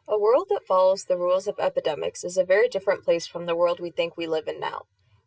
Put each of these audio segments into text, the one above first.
A world that follows the rules of epidemics is a very different place from the world we think we live in now.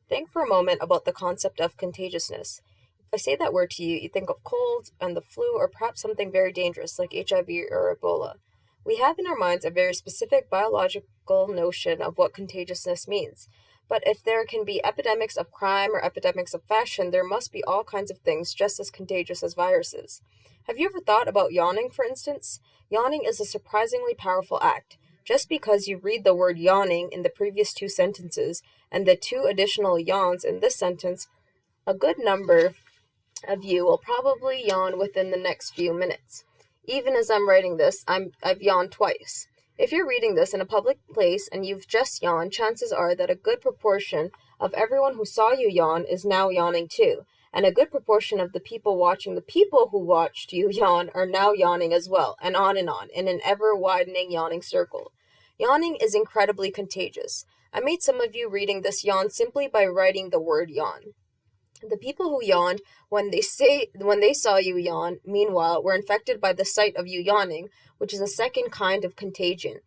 Think for a moment about the concept of contagiousness. If I say that word to you, you think of colds and the flu, or perhaps something very dangerous like HIV or Ebola. We have in our minds a very specific biological notion of what contagiousness means. But if there can be epidemics of crime or epidemics of fashion, there must be all kinds of things just as contagious as viruses. Have you ever thought about yawning, for instance? Yawning is a surprisingly powerful act. Just because you read the word yawning in the previous two sentences and the two additional yawns in this sentence, a good number of you will probably yawn within the next few minutes. Even as I'm writing this, I've yawned twice. If you're reading this in a public place and you've just yawned, chances are that a good proportion of everyone who saw you yawn is now yawning too. And a good proportion of the people watching the people who watched you yawn are now yawning as well, and on in an ever-widening yawning circle. Yawning is incredibly contagious. I made some of you reading this yawn simply by writing the word yawn. The people who yawned when they saw you yawn, meanwhile, were infected by the sight of you yawning, which is a second kind of contagion.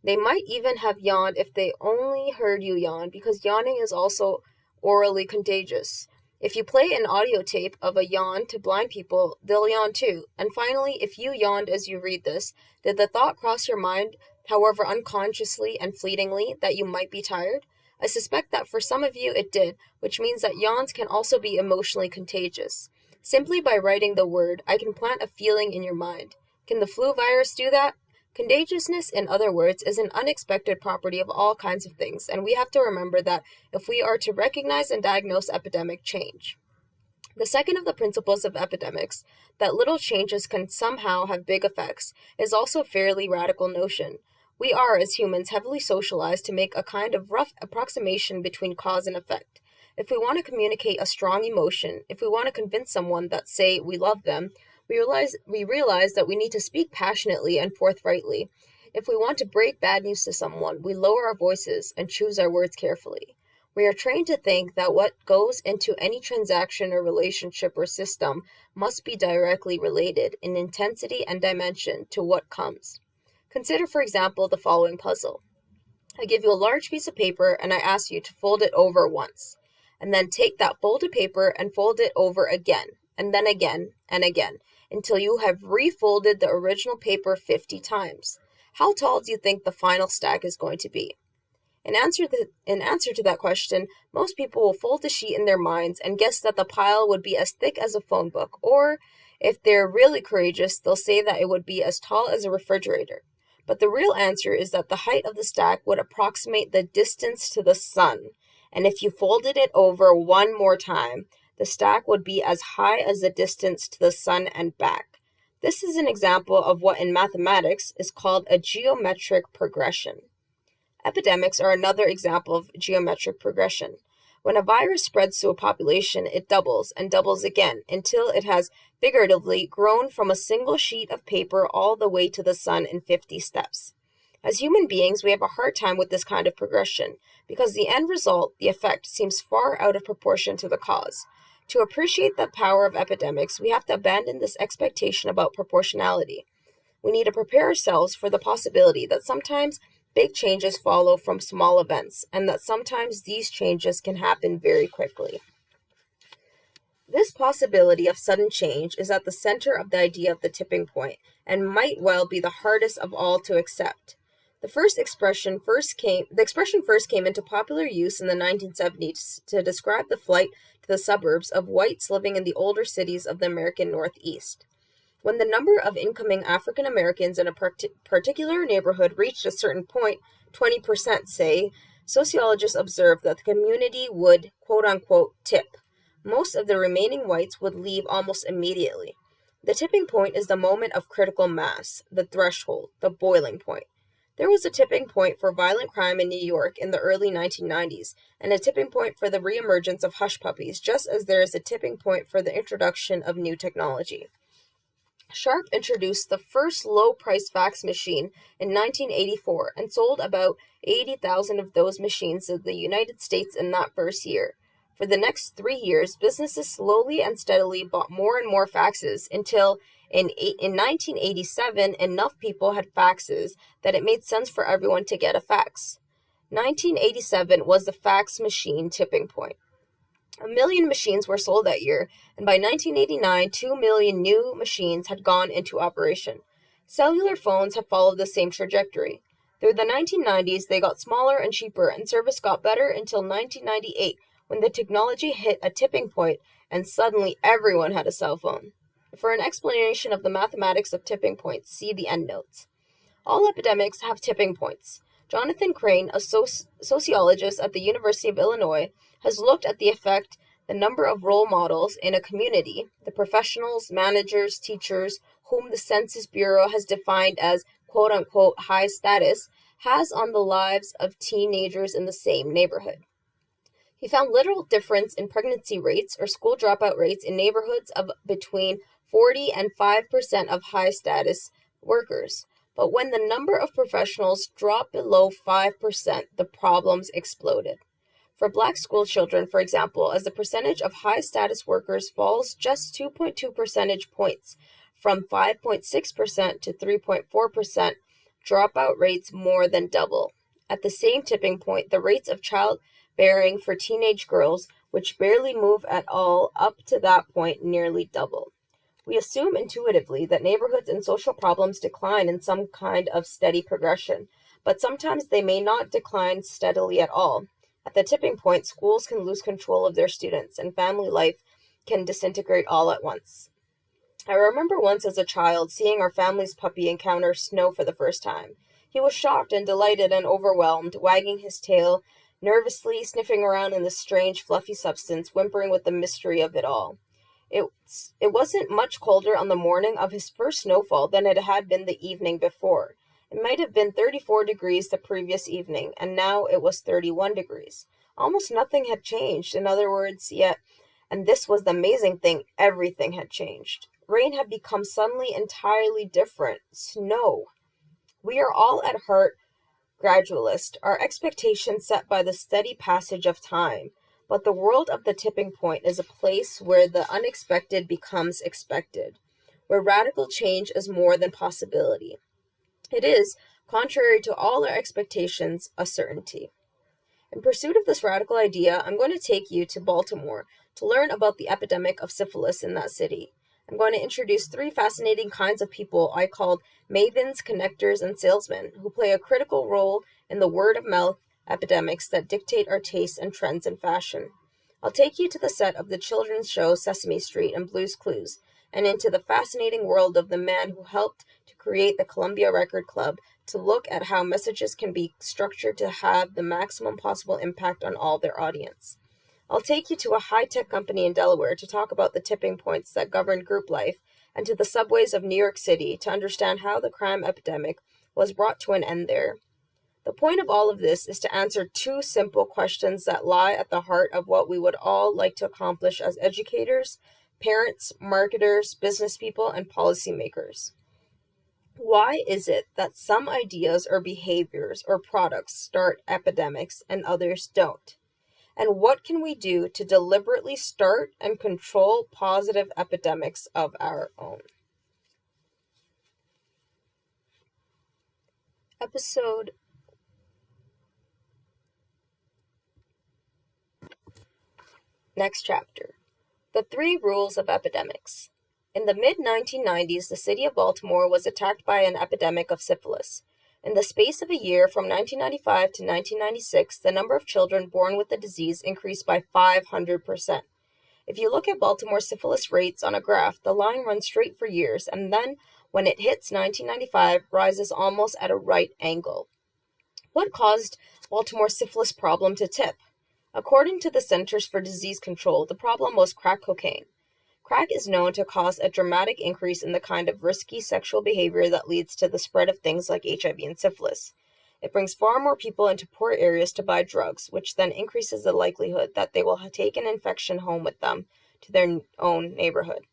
They might even have yawned if they only heard you yawn, because yawning is also orally contagious. If you play an audio tape of a yawn to blind people, they'll yawn too. And finally, if you yawned as you read this, did the thought cross your mind, however unconsciously and fleetingly, that you might be tired? I suspect that for some of you it did, which means that yawns can also be emotionally contagious. Simply by writing the word, I can plant a feeling in your mind. Can the flu virus do that? Contagiousness, in other words, is an unexpected property of all kinds of things, and we have to remember that if we are to recognize and diagnose epidemic change. The second of the principles of epidemics, that little changes can somehow have big effects, is also a fairly radical notion. We are, as humans, heavily socialized to make a kind of rough approximation between cause and effect. If we want to communicate a strong emotion, if we want to convince someone that, say, we love them, we realize that we need to speak passionately and forthrightly. If we want to break bad news to someone, we lower our voices and choose our words carefully. We are trained to think that what goes into any transaction or relationship or system must be directly related in intensity and dimension to what comes. Consider, for example, the following puzzle. I give you a large piece of paper and I ask you to fold it over once, and then take that folded paper and fold it over again, and then again, and again, until you have refolded the original paper 50 times. How tall do you think the final stack is going to be? In answer to that question, most people will fold the sheet in their minds and guess that the pile would be as thick as a phone book, or, if they're really courageous, they'll say that it would be as tall as a refrigerator. But the real answer is that the height of the stack would approximate the distance to the sun, and if you folded it over one more time, the stack would be as high as the distance to the sun and back. This is an example of what in mathematics is called a geometric progression. Epidemics are another example of geometric progression. When a virus spreads to a population, it doubles and doubles again until it has figuratively grown from a single sheet of paper all the way to the sun in 50 steps. As human beings, we have a hard time with this kind of progression because the end result, the effect, seems far out of proportion to the cause. To appreciate the power of epidemics, we have to abandon this expectation about proportionality. We need to prepare ourselves for the possibility that sometimes big changes follow from small events, and that sometimes these changes can happen very quickly. This possibility of sudden change is at the center of the idea of the tipping point, and might well be the hardest of all to accept. The expression first came into popular use in the 1970s to describe the flight to the suburbs of whites living in the older cities of the American Northeast. When the number of incoming African Americans in a particular neighborhood reached a certain point, 20% say, sociologists observed that the community would, quote-unquote, tip. Most of the remaining whites would leave almost immediately. The tipping point is the moment of critical mass, the threshold, the boiling point. There was a tipping point for violent crime in New York in the early 1990s, and a tipping point for the reemergence of hush puppies, just as there is a tipping point for the introduction of new technology. Sharp introduced the first low-price fax machine in 1984 and sold about 80,000 of those machines in the United States in that first year. For the next 3 years, businesses slowly and steadily bought more and more faxes until in 1987, enough people had faxes that it made sense for everyone to get a fax. 1987 was the fax machine tipping point. 1 million machines were sold that year, and by 1989, 2 million new machines had gone into operation. Cellular phones have followed the same trajectory. Through the 1990s, they got smaller and cheaper, and service got better until 1998, when the technology hit a tipping point and suddenly everyone had a cell phone. For an explanation of the mathematics of tipping points, see the endnotes. All epidemics have tipping points. Jonathan Crane, a sociologist at the University of Illinois, has looked at the effect the number of role models in a community, the professionals, managers, teachers, whom the Census Bureau has defined as quote-unquote high status, has on the lives of teenagers in the same neighborhood. He found little difference in pregnancy rates or school dropout rates in neighborhoods of between 40 and 5% of high status workers. But when the number of professionals dropped below 5%, the problems exploded. For Black school children, for example, as the percentage of high status workers falls just 2.2 percentage points, from 5.6% to 3.4%, dropout rates more than double. At the same tipping point, the rates of childbearing for teenage girls, which barely move at all up to that point, nearly double. We assume intuitively that neighborhoods and social problems decline in some kind of steady progression, but sometimes they may not decline steadily at all. At the tipping point, schools can lose control of their students, and family life can disintegrate all at once. I remember once as a child seeing our family's puppy encounter snow for the first time. He was shocked and delighted and overwhelmed, wagging his tail, nervously sniffing around in the strange, fluffy substance, whimpering with the mystery of it all. It wasn't much colder on the morning of his first snowfall than it had been the evening before. It might have been 34 degrees the previous evening, and now it was 31 degrees. Almost nothing had changed, in other words, yet, and this was the amazing thing, everything had changed. Rain had become suddenly entirely different. Snow. We are all at heart gradualist, our expectations set by the steady passage of time. But the world of the tipping point is a place where the unexpected becomes expected, where radical change is more than possibility. It is, contrary to all our expectations, a certainty. In pursuit of this radical idea, I'm going to take you to Baltimore to learn about the epidemic of syphilis in that city. I'm going to introduce 3 fascinating kinds of people I called mavens, connectors, and salesmen, who play a critical role in the word-of-mouth epidemics that dictate our tastes and trends in fashion. I'll take you to the set of the children's show Sesame Street and Blue's Clues, and into the fascinating world of the man who helped to create the Columbia Record Club, to look at how messages can be structured to have the maximum possible impact on all their audience. I'll take you to a high-tech company in Delaware to talk about the tipping points that govern group life, and to the subways of New York City to understand how the crime epidemic was brought to an end there. The point of all of this is to answer 2 simple questions that lie at the heart of what we would all like to accomplish as educators, parents, marketers, business people, and policymakers. Why is it that some ideas or behaviors or products start epidemics and others don't? And what can we do to deliberately start and control positive epidemics of our own? Next chapter. The 3 rules of epidemics. In the mid-1990s, the city of Baltimore was attacked by an epidemic of syphilis. In the space of a year, from 1995 to 1996, the number of children born with the disease increased by 500%. If you look at Baltimore's syphilis rates on a graph, the line runs straight for years, and then, when it hits 1995, rises almost at a right angle. What caused Baltimore's syphilis problem to tip? According to the Centers for Disease Control, the problem was crack cocaine. Crack is known to cause a dramatic increase in the kind of risky sexual behavior that leads to the spread of things like HIV and syphilis. It brings far more people into poor areas to buy drugs, which then increases the likelihood that they will take an infection home with them to their own neighborhood.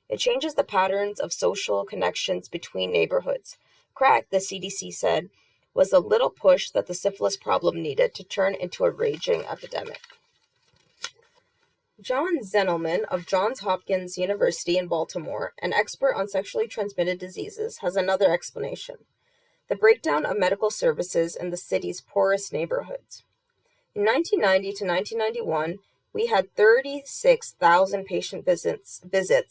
It changes the patterns of social connections between neighborhoods. Crack, the CDC said, was the little push that the syphilis problem needed to turn into a raging epidemic. John Zenelman of Johns Hopkins University in Baltimore, an expert on sexually transmitted diseases, has another explanation: the breakdown of medical services in the city's poorest neighborhoods. In 1990 to 1991, we had 36,000 patient visits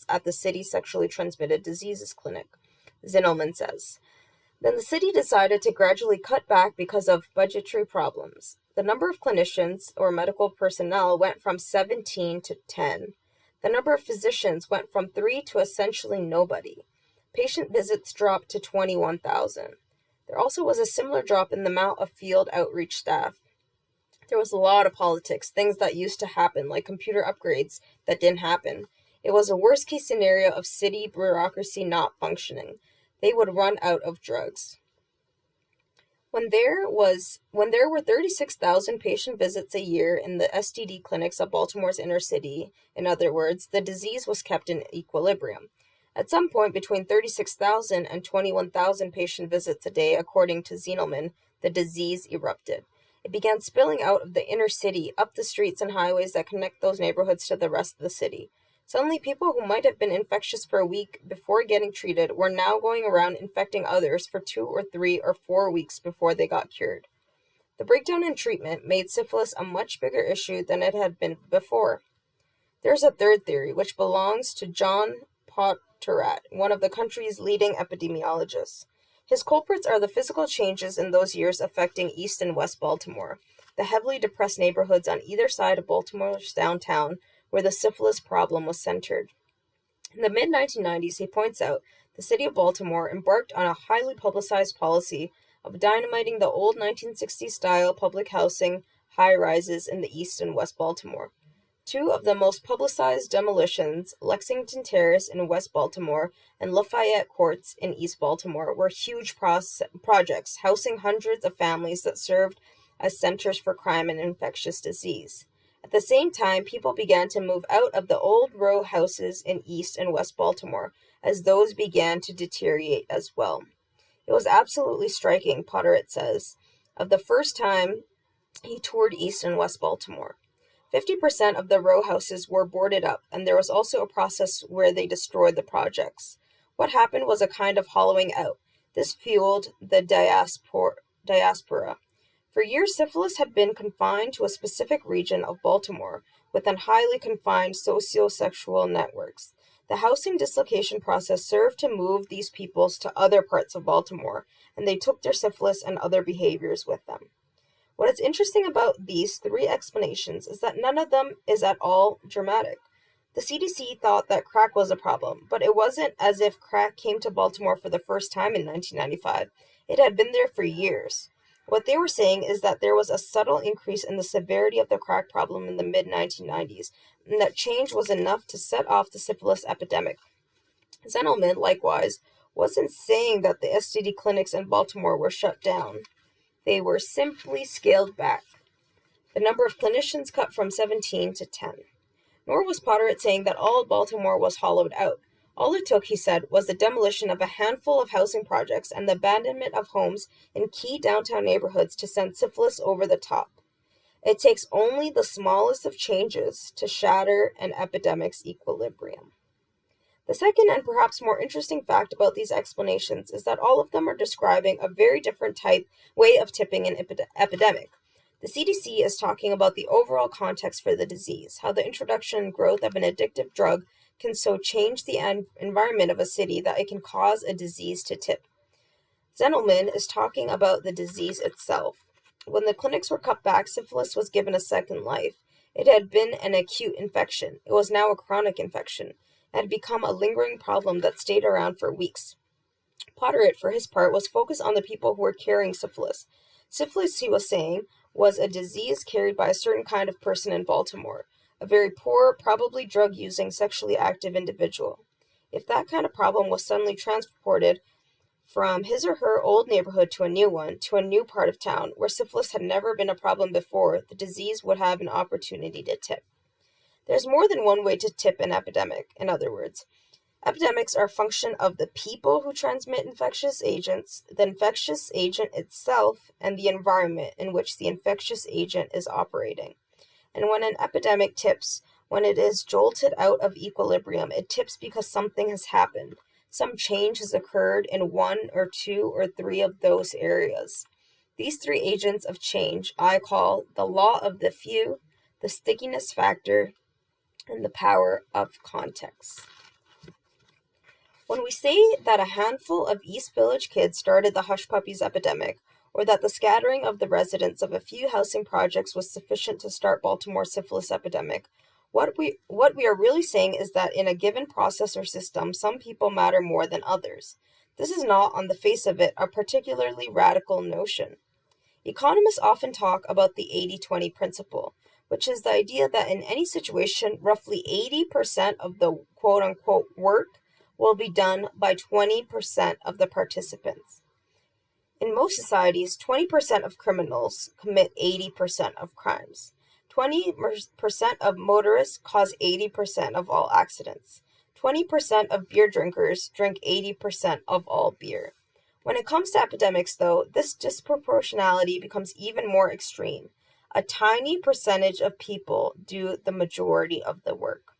at the city's sexually transmitted diseases clinic, Zinelman says. Then the city decided to gradually cut back because of budgetary problems. The number of clinicians or medical personnel went from 17 to 10. The number of physicians went from 3 to essentially nobody. Patient visits dropped to 21,000. There also was a similar drop in the amount of field outreach staff. There was a lot of politics, things that used to happen, like computer upgrades that didn't happen. It was a worst case scenario of city bureaucracy not functioning. They would run out of drugs. When there were 36,000 patient visits a year in the STD clinics of Baltimore's inner city, in other words, the disease was kept in equilibrium. At some point between 36,000 and 21,000 patient visits a day, according to Zinelman, the disease erupted. It began spilling out of the inner city, up the streets and highways that connect those neighborhoods to the rest of the city. Suddenly, people who might have been infectious for a week before getting treated were now going around infecting others for 2 or 3 or 4 weeks before they got cured. The breakdown in treatment made syphilis a much bigger issue than it had been before. There's a third theory, which belongs to John Potterat, one of the country's leading epidemiologists. His culprits are the physical changes in those years affecting East and West Baltimore, the heavily depressed neighborhoods on either side of Baltimore's downtown, where the syphilis problem was centered. In the mid-1990s, he points out, the city of Baltimore embarked on a highly publicized policy of dynamiting the old 1960s-style public housing high-rises in the East and West Baltimore. Two of the most publicized demolitions, Lexington Terrace in West Baltimore and Lafayette Courts in East Baltimore, were huge projects housing hundreds of families that served as centers for crime and infectious disease. At the same time, people began to move out of the old row houses in East and West Baltimore, as those began to deteriorate as well. It was absolutely striking, Potterat says, of the first time he toured East and West Baltimore. 50% of the row houses were boarded up, and there was also a process where they destroyed the projects. What happened was a kind of hollowing out. This fueled the diaspora. For years, syphilis had been confined to a specific region of Baltimore, within highly confined socio-sexual networks. The housing dislocation process served to move these peoples to other parts of Baltimore, and they took their syphilis and other behaviors with them. What is interesting about these three explanations is that none of them is at all dramatic. The CDC thought that crack was a problem, but it wasn't as if crack came to Baltimore for the first time in 1995. It had been there for years. What they were saying is that there was a subtle increase in the severity of the crack problem in the mid-1990s, and that change was enough to set off the syphilis epidemic. Zenelman, likewise, wasn't saying that the STD clinics in Baltimore were shut down. They were simply scaled back. The number of clinicians cut from 17 to 10. Nor was Potterat saying that all of Baltimore was hollowed out. All it took, he said, was the demolition of a handful of housing projects and the abandonment of homes in key downtown neighborhoods to send syphilis over the top. It takes only the smallest of changes to shatter an epidemic's equilibrium. The second and perhaps more interesting fact about these explanations is that all of them are describing a very different way of tipping an epidemic. The CDC is talking about the overall context for the disease, how the introduction and growth of an addictive drug can so change the environment of a city that it can cause a disease to tip. Zenelman is talking about the disease itself. When the clinics were cut back, syphilis was given a second life. It had been an acute infection. It was now a chronic infection. Had become a lingering problem that stayed around for weeks. Potterat, for his part, was focused on the people who were carrying syphilis. Syphilis, he was saying, was a disease carried by a certain kind of person in Baltimore, a very poor, probably drug-using, sexually active individual. If that kind of problem was suddenly transported from his or her old neighborhood to a new one, to a new part of town, where syphilis had never been a problem before, the disease would have an opportunity to tip. There's more than one way to tip an epidemic, in other words. Epidemics are a function of the people who transmit infectious agents, the infectious agent itself, and the environment in which the infectious agent is operating. And when an epidemic tips, When it is jolted out of equilibrium, it tips because something has happened. Some change has occurred in one or two or three of those areas. These three agents of change I call the law of the few, the stickiness factor, and the power of context. When we say that a handful of East Village kids started the hush puppies epidemic, or that the scattering of the residents of a few housing projects was sufficient to start Baltimore's syphilis epidemic, what we are really saying is that in a given process or system, some people matter more than others. This is not, on the face of it, a particularly radical notion. Economists often talk about the 80-20 principle, which is the idea that in any situation, roughly 80% of the quote-unquote work will be done by 20% of the participants. In most societies, 20% of criminals commit 80% of crimes. 20% of motorists cause 80% of all accidents. 20% of beer drinkers drink 80% of all beer. When it comes to epidemics, though, this disproportionality becomes even more extreme. A tiny percentage of people do the majority of the work.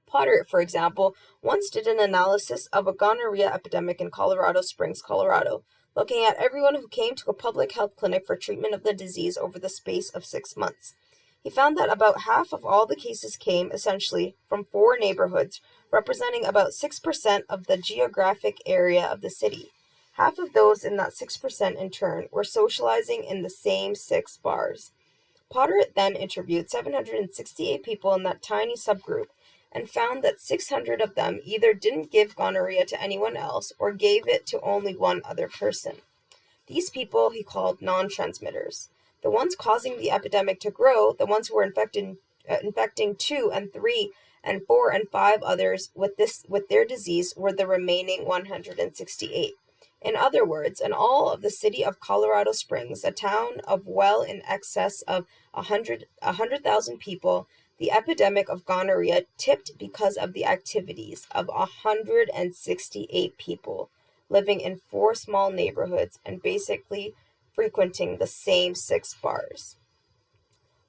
Potter, for example, once did an analysis of a gonorrhea epidemic in Colorado Springs, Colorado, looking at everyone who came to a public health clinic for treatment of the disease over the space of 6 months. He found that about half of all the cases came, essentially, from 4 neighborhoods, representing about 6% of the geographic area of the city. Half of those in that 6%, in turn, were socializing in the same 6 bars. Potter then interviewed 768 people in that tiny subgroup, and found that 600 of them either didn't give gonorrhea to anyone else or gave it to only one other person. These people he called non-transmitters. The ones causing the epidemic to grow, the ones who were infecting 2 and 3 and 4 and 5 others with their disease, were the remaining 168. In other words, in all of the city of Colorado Springs, a town of well in excess of 100,000 people, the epidemic of gonorrhea tipped because of the activities of 168 people living in 4 small neighborhoods and basically frequenting the same 6 bars.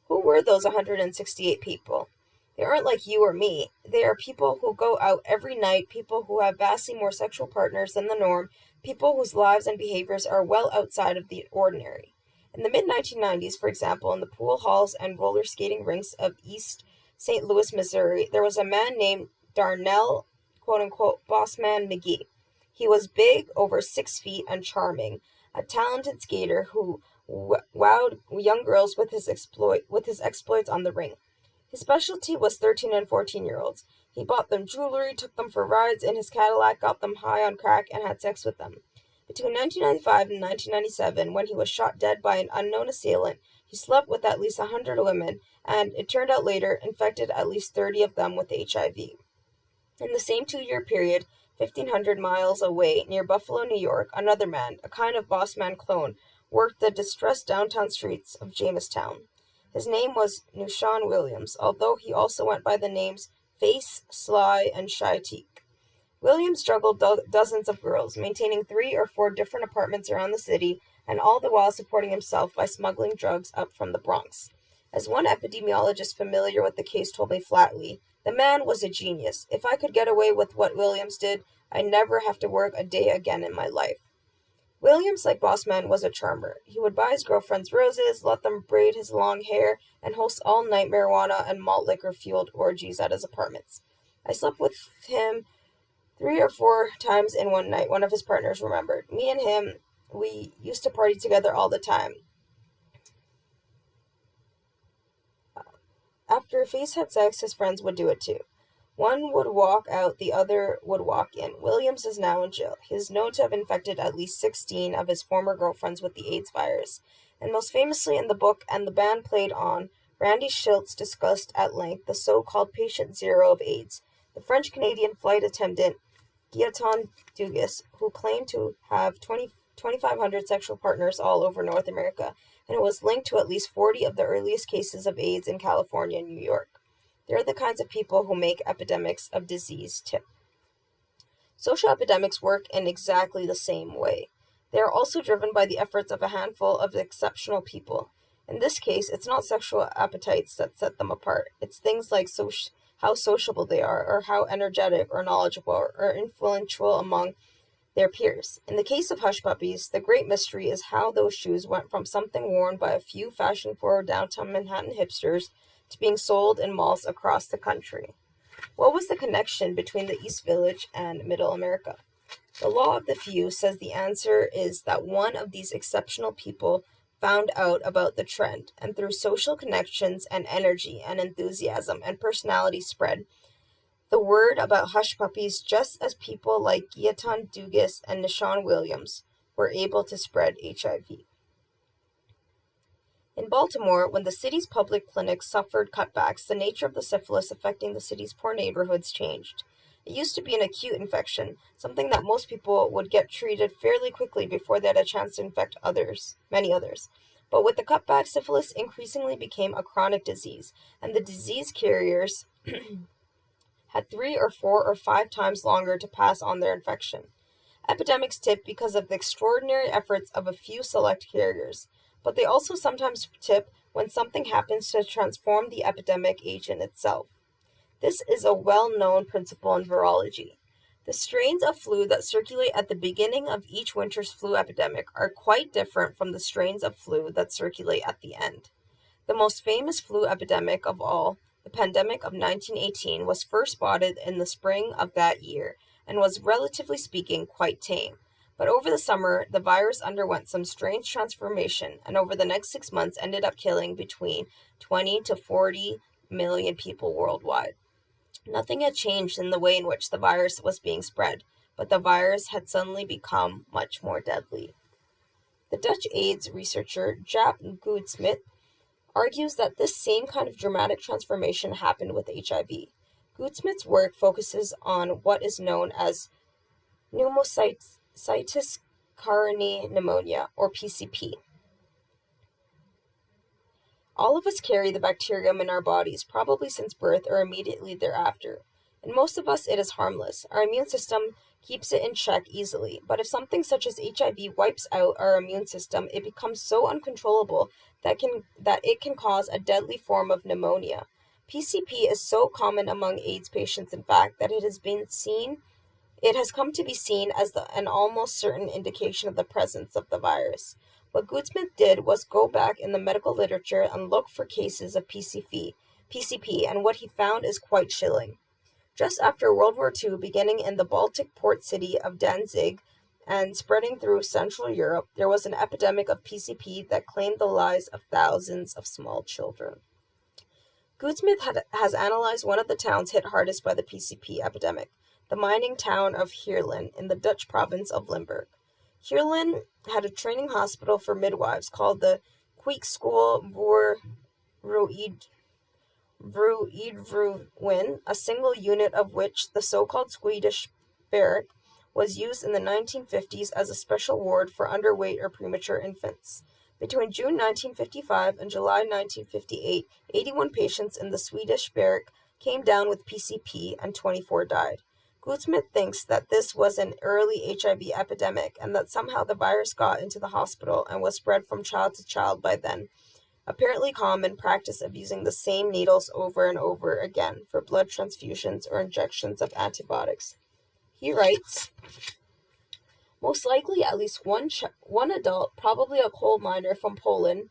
Who were those 168 people? They aren't like you or me. They are people who go out every night, people who have vastly more sexual partners than the norm, people whose lives and behaviors are well outside of the ordinary. In the mid-1990s, for example, in the pool halls and roller skating rinks of East St. Louis, Missouri, there was a man named Darnell, quote-unquote, Bossman McGee. He was big, over 6 feet, and charming, a talented skater who wowed young girls with his exploits on the rink. His specialty was 13 and 14-year-olds. He bought them jewelry, took them for rides in his Cadillac, got them high on crack, and had sex with them. Between 1995 and 1997, when he was shot dead by an unknown assailant, he slept with at least 100 women, and, it turned out later, infected at least 30 of them with HIV. In the same 2-year period, 1,500 miles away, near Buffalo, New York, another man, a kind of boss-man clone, worked the distressed downtown streets of Jamestown. His name was Nushan Williams, although he also went by the names Face, Sly, and Shy Teak. Williams juggled dozens of girls, maintaining 3 or 4 different apartments around the city, and all the while supporting himself by smuggling drugs up from the Bronx. As one epidemiologist familiar with the case told me flatly, the man was a genius. If I could get away with what Williams did, I'd never have to work a day again in my life. Williams, like Bossman, was a charmer. He would buy his girlfriends roses, let them braid his long hair, and host all-night marijuana and malt liquor-fueled orgies at his apartments. I slept with him 3 or 4 times in one night, one of his partners remembered. Me and him, we used to party together all the time. After Face had sex, his friends would do it too. One would walk out, the other would walk in. Williams is now in jail. He is known to have infected at least 16 of his former girlfriends with the AIDS virus. And most famously in the book And the Band Played On, Randy Schiltz discussed at length the so-called patient zero of AIDS, the French-Canadian flight attendant Gaetan Dugas, who claimed to have 2,500 sexual partners all over North America, and who was linked to at least 40 of the earliest cases of AIDS in California and New York. They're the kinds of people who make epidemics of disease tip. Social epidemics work in exactly the same way. They are also driven by the efforts of a handful of exceptional people. In this case, it's not sexual appetites that set them apart. It's things like how sociable they are, or how energetic or knowledgeable or influential among their peers. In the case of hush puppies, the great mystery is how those shoes went from something worn by a few fashion-forward downtown Manhattan hipsters to being sold in malls across the country. What was the connection between the East Village and Middle America? The law of the few says the answer is that one of these exceptional people found out about the trend, and through social connections and energy and enthusiasm and personality spread the word about hush puppies just as people like Gaetan Dugas and Nishan Williams were able to spread HIV. In Baltimore, when the city's public clinics suffered cutbacks, the nature of the syphilis affecting the city's poor neighborhoods changed. It used to be an acute infection, something that most people would get treated fairly quickly before they had a chance to infect many others. But with the cutback, syphilis increasingly became a chronic disease, and the disease carriers had 3 or 4 or 5 times longer to pass on their infection. Epidemics tip because of the extraordinary efforts of a few select carriers, but they also sometimes tip when something happens to transform the epidemic agent itself. This is a well-known principle in virology. The strains of flu that circulate at the beginning of each winter's flu epidemic are quite different from the strains of flu that circulate at the end. The most famous flu epidemic of all, the pandemic of 1918, was first spotted in the spring of that year and was, relatively speaking, quite tame. But over the summer, the virus underwent some strange transformation, and over the next 6 months ended up killing between 20 to 40 million people worldwide. Nothing had changed in the way in which the virus was being spread, but the virus had suddenly become much more deadly. The Dutch AIDS researcher Jaap Goudsmit argues that this same kind of dramatic transformation happened with HIV. Goudsmit's work focuses on what is known as pneumocystis carinii pneumonia, or PCP. All of us carry the bacterium in our bodies, probably since birth or immediately thereafter. In most of us, it is harmless. Our immune system keeps it in check easily, but if something such as HIV wipes out our immune system, it becomes so uncontrollable that it can cause a deadly form of pneumonia. PCP is so common among AIDS patients, in fact, that it has come to be seen as an almost certain indication of the presence of the virus. What Goudsmit did was go back in the medical literature and look for cases of PCP, and what he found is quite chilling. Just after World War II, beginning in the Baltic port city of Danzig and spreading through Central Europe, there was an epidemic of PCP that claimed the lives of thousands of small children. Goudsmit has analyzed one of the towns hit hardest by the PCP epidemic, the mining town of Heerlen in the Dutch province of Limburg. Heerlen had a training hospital for midwives called the Kweekschool voor Vrouwen, a single unit of which, the so-called Swedish barrack, was used in the 1950s as a special ward for underweight or premature infants. Between June 1955 and July 1958, 81 patients in the Swedish barrack came down with PCP and 24 died. Goudsmit thinks that this was an early HIV epidemic and that somehow the virus got into the hospital and was spread from child to child by then. Apparently common practice of using the same needles over and over again for blood transfusions or injections of antibiotics. He writes, most likely at least one adult, probably a coal miner from Poland,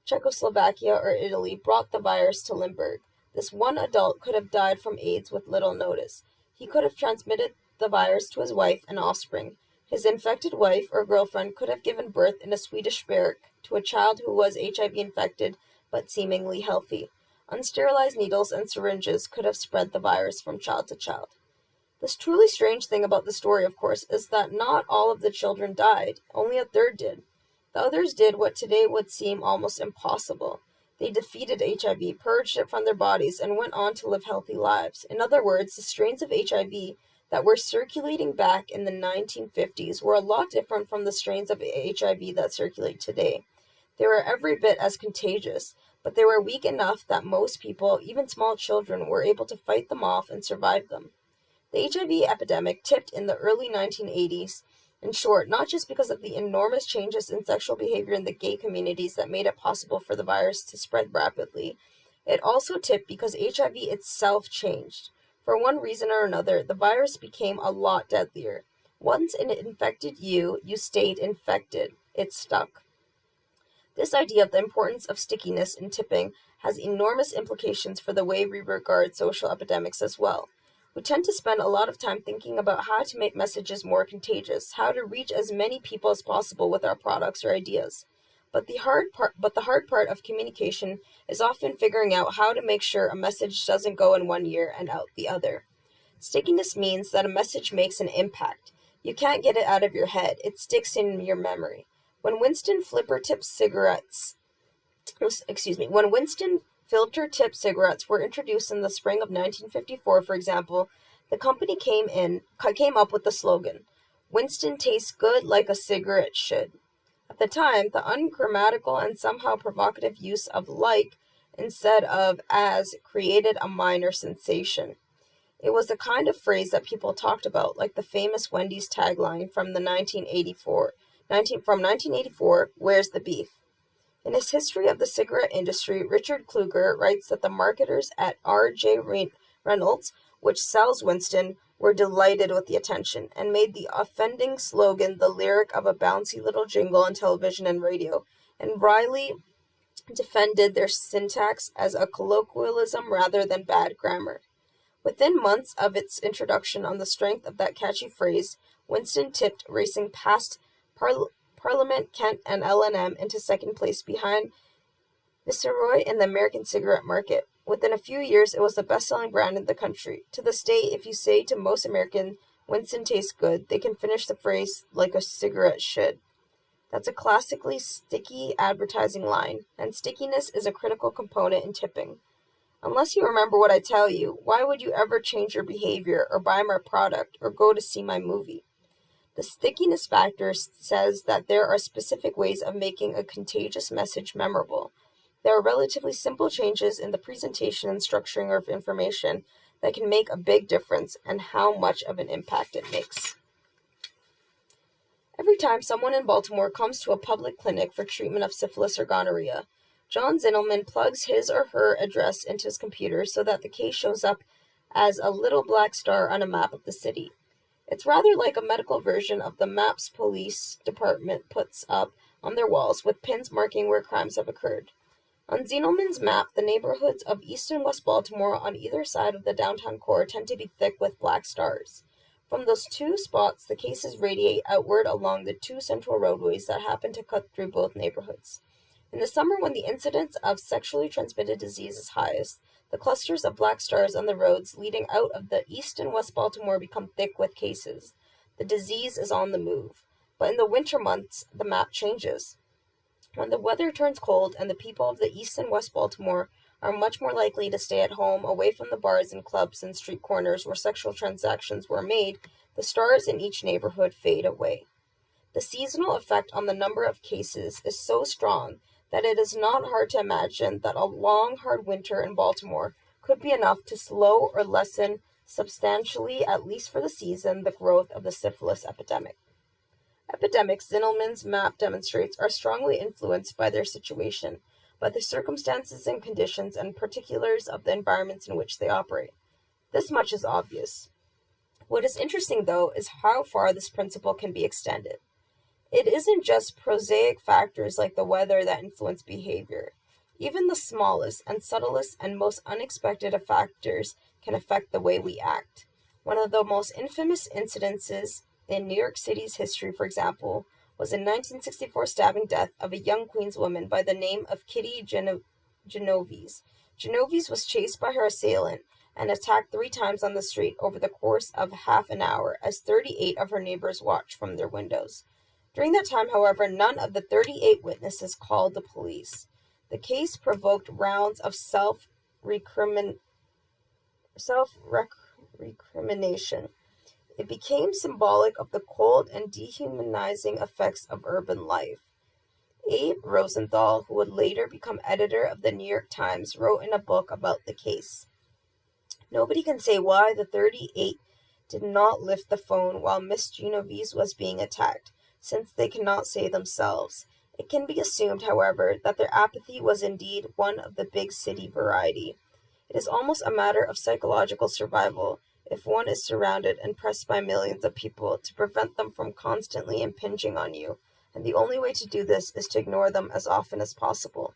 Czechoslovakia, or Italy, brought the virus to Limburg. This one adult could have died from AIDS with little notice. He could have transmitted the virus to his wife and offspring. His infected wife or girlfriend could have given birth in a Swedish barrack to a child who was HIV infected but seemingly healthy. Unsterilized needles and syringes could have spread the virus from child to child. This truly strange thing about the story, of course, is that not all of the children died. Only a third did. The others did what today would seem almost impossible. They defeated HIV, purged it from their bodies, and went on to live healthy lives. In other words, the strains of HIV that were circulating back in the 1950s were a lot different from the strains of HIV that circulate today. They were every bit as contagious, but they were weak enough that most people, even small children, were able to fight them off and survive them. The HIV epidemic tipped in the early 1980s In short, not just because of the enormous changes in sexual behavior in the gay communities that made it possible for the virus to spread rapidly, it also tipped because HIV itself changed. For one reason or another, the virus became a lot deadlier. Once it infected you, you stayed infected. It stuck. This idea of the importance of stickiness in tipping has enormous implications for the way we regard social epidemics as well. We tend to spend a lot of time thinking about how to make messages more contagious, how to reach as many people as possible with our products or ideas. But the hard part of communication is often figuring out how to make sure a message doesn't go in one ear and out the other. Stickiness means that a message makes an impact. You can't get it out of your head, it sticks in your memory. When Winston Flipper tip cigarettes, when Winston filter tip cigarettes were introduced in the spring of 1954, for example, the company came up with the slogan, Winston tastes good like a cigarette should. At the time, the ungrammatical and somehow provocative use of like instead of as created a minor sensation. It was the kind of phrase that people talked about, like the famous Wendy's tagline from 1984, "Where's the beef?" In his history of the cigarette industry, Richard Kluger writes that the marketers at R.J. Reynolds, which sells Winston, were delighted with the attention and made the offending slogan the lyric of a bouncy little jingle on television and radio, and Riley defended their syntax as a colloquialism rather than bad grammar. Within months of its introduction, on the strength of that catchy phrase, Winston tipped, racing past Parliament, Kent, and L&M into second place behind Viceroy in the American cigarette market. Within a few years, it was the best-selling brand in the country. To this day, if you say to most Americans, Winston tastes good, they can finish the phrase like a cigarette should. That's a classically sticky advertising line, and stickiness is a critical component in tipping. Unless you remember what I tell you, why would you ever change your behavior or buy my product or go to see my movie? The stickiness factor says that there are specific ways of making a contagious message memorable. There are relatively simple changes in the presentation and structuring of information that can make a big difference in how much of an impact it makes. Every time someone in Baltimore comes to a public clinic for treatment of syphilis or gonorrhea, John Zindelman plugs his or her address into his computer so that the case shows up as a little black star on a map of the city. It's rather like a medical version of the maps police department puts up on their walls with pins marking where crimes have occurred. On Zindelman's map, the neighborhoods of East and West Baltimore on either side of the downtown core tend to be thick with black stars. From those two spots, the cases radiate outward along the two central roadways that happen to cut through both neighborhoods. In the summer, when the incidence of sexually transmitted disease is highest, the clusters of black stars on the roads leading out of the East and West Baltimore become thick with cases. The disease is on the move. But in the winter months, the map changes. When the weather turns cold and the people of the East and West Baltimore are much more likely to stay at home, away from the bars and clubs and street corners where sexual transactions were made, the stars in each neighborhood fade away. The seasonal effect on the number of cases is so strong that it is not hard to imagine that a long, hard winter in Baltimore could be enough to slow or lessen substantially, at least for the season, the growth of the syphilis epidemic. Epidemics, Zindelman's map demonstrates, are strongly influenced by their situation, by the circumstances and conditions and particulars of the environments in which they operate. This much is obvious. What is interesting, though, is how far this principle can be extended. It isn't just prosaic factors like the weather that influence behavior. Even the smallest and subtlest and most unexpected of factors can affect the way we act. One of the most infamous incidences in New York City's history, for example, was in 1964 stabbing death of a young Queens woman by the name of Kitty Genovese. Genovese was chased by her assailant and attacked 3 times on the street over the course of half an hour as 38 of her neighbors watched from their windows. During that time, however, none of the 38 witnesses called the police. The case provoked rounds of self-recrimination. It became symbolic of the cold and dehumanizing effects of urban life. Abe Rosenthal, who would later become editor of the New York Times, wrote in a book about the case. Nobody can say why the 38 did not lift the phone while Miss Genovese was being attacked, since they cannot say themselves. It can be assumed, however, that their apathy was indeed one of the big city variety. It is almost a matter of psychological survival, if one is surrounded and pressed by millions of people, to prevent them from constantly impinging on you, and the only way to do this is to ignore them as often as possible.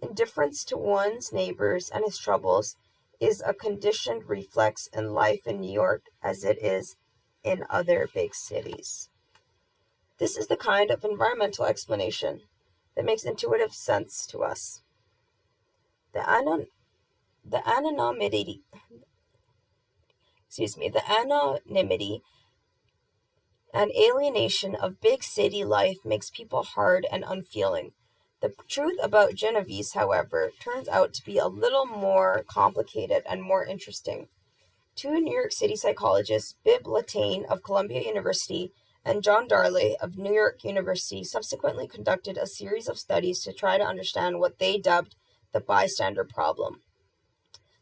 Indifference to one's neighbors and his troubles is a conditioned reflex in life in New York as it is in other big cities. This is the kind of environmental explanation that makes intuitive sense to us. The anonymity, the anonymity and alienation of big city life makes people hard and unfeeling. The truth about Genovese, however, turns out to be a little more complicated and more interesting. Two New York City psychologists, Bibb Latané of Columbia University and John Darley of New York University, subsequently conducted a series of studies to try to understand what they dubbed the bystander problem.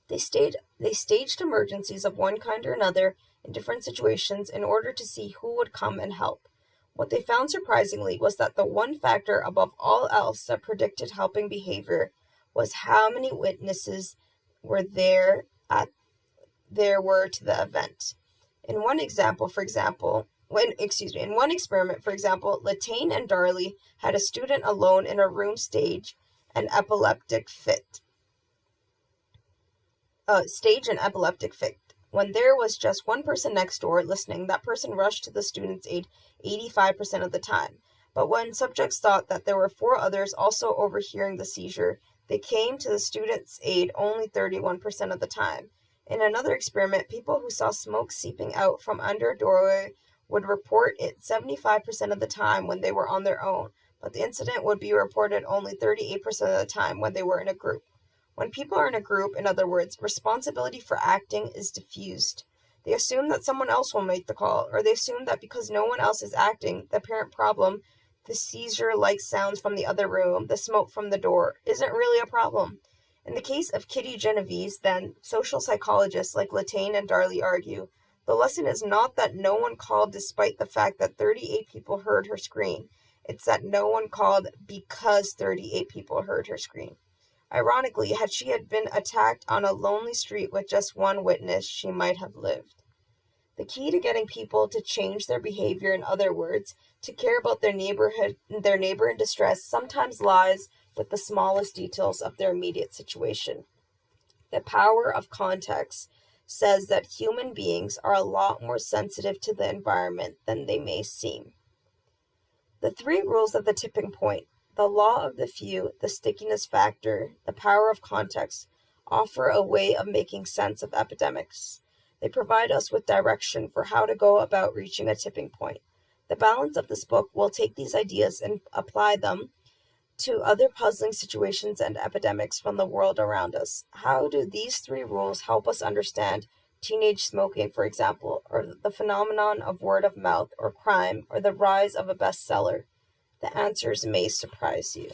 They staged emergencies of one kind or another in different situations in order to see who would come and help. What they found surprisingly was that the one factor above all else that predicted helping behavior was how many witnesses there were to the event. In one experiment, for example, Latané and Darley had a student alone in a room stage an epileptic fit. When there was just one person next door listening, that person rushed to the student's aid 85% of the time. But when subjects thought that there were four others also overhearing the seizure, they came to the student's aid only 31% of the time. In another experiment, people who saw smoke seeping out from under a doorway would report it 75% of the time when they were on their own, but the incident would be reported only 38% of the time when they were in a group. When people are in a group, in other words, responsibility for acting is diffused. They assume that someone else will make the call, or they assume that because no one else is acting, the apparent problem, the seizure-like sounds from the other room, the smoke from the door, isn't really a problem. In the case of Kitty Genovese, then, social psychologists like Latané and Darley argue, the lesson is not that no one called despite the fact that 38 people heard her scream. It's that no one called because 38 people heard her scream. Ironically, had she been attacked on a lonely street with just one witness, she might have lived. The key to getting people to change their behavior, in other words, to care about their neighbor in distress, sometimes lies with the smallest details of their immediate situation. The power of context says that human beings are a lot more sensitive to the environment than they may seem. The three rules of the tipping point, the law of the few, the stickiness factor, the power of context, offer a way of making sense of epidemics. They provide us with direction for how to go about reaching a tipping point. The balance of this book will take these ideas and apply them to other puzzling situations and epidemics from the world around us. How do these three rules help us understand teenage smoking, for example, or the phenomenon of word of mouth, or crime, or the rise of a bestseller? The answers may surprise you.